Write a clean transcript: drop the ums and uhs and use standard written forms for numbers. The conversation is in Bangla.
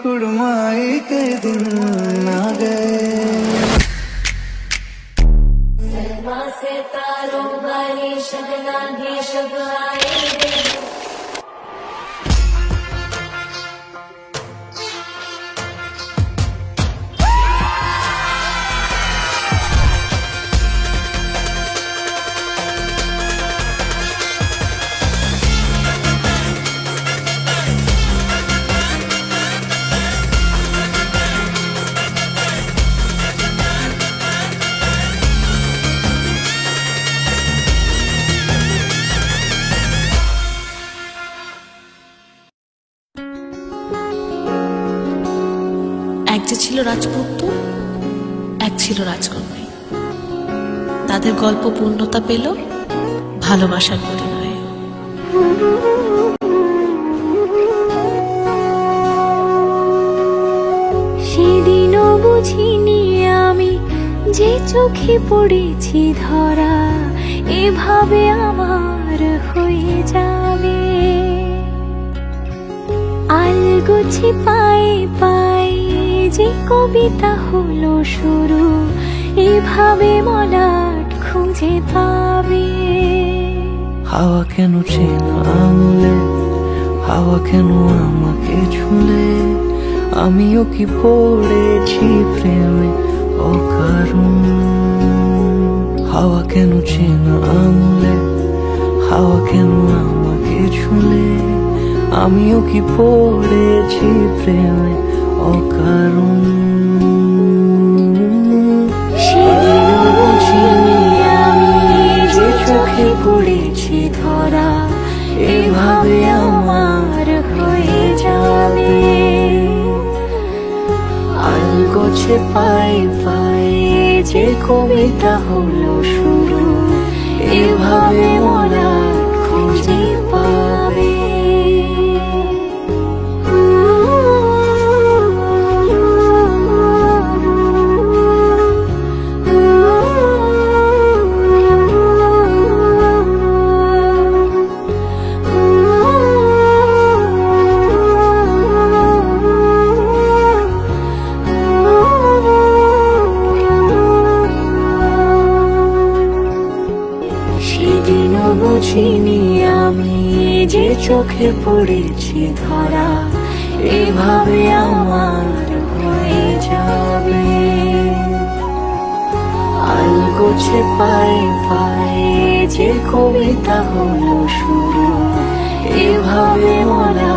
कुड़माई के दिन आ गए। सलमा से तारों वाली शबना भी शब आए रे। এক যে ছিল রাজপুত্র, এক ছিল রাজকন্যা। তাদের গল্প পূর্ণতা পেল ভালোবাসার পরিণয়ে। সেদিনও বুঝিনি আমি যে চোখে পড়েছি ধরা এভাবে আমার হয়ে যাবে। আলগোছে পায়ে পায়ে যে কবিতা হলো শুরু এভাবে মলাট খুঁজে পাবে। হাওয়া কেন চেনা আঙুলে, হাওয়া কেন আমাকে ছুলে, আমিও কি পড়েছি প্রেমে অকারণ। হাওয়া কেন চেনা আঙুলে, হাওয়া কেন আমাকে ছুলে, আমিও কি পড়েছি প্রেমে অকারণ। সেদিনও বুঝিনি আমি যে চোখে পড়েছি ধরা এভাবে আমার হয়ে যাবে। আলগোছে পায়ে পায়ে যে কবিতা হলো শুরু এভাবে মলা খুঁজে পাবে। সেদিনও বুঝিনি আমি যে চোখে পড়েছি ধরা এভাবে আমার হয়ে যাবে। আলগোছে পায়ে পায়ে যে কবিতা হলো শুরু এভাবে মলা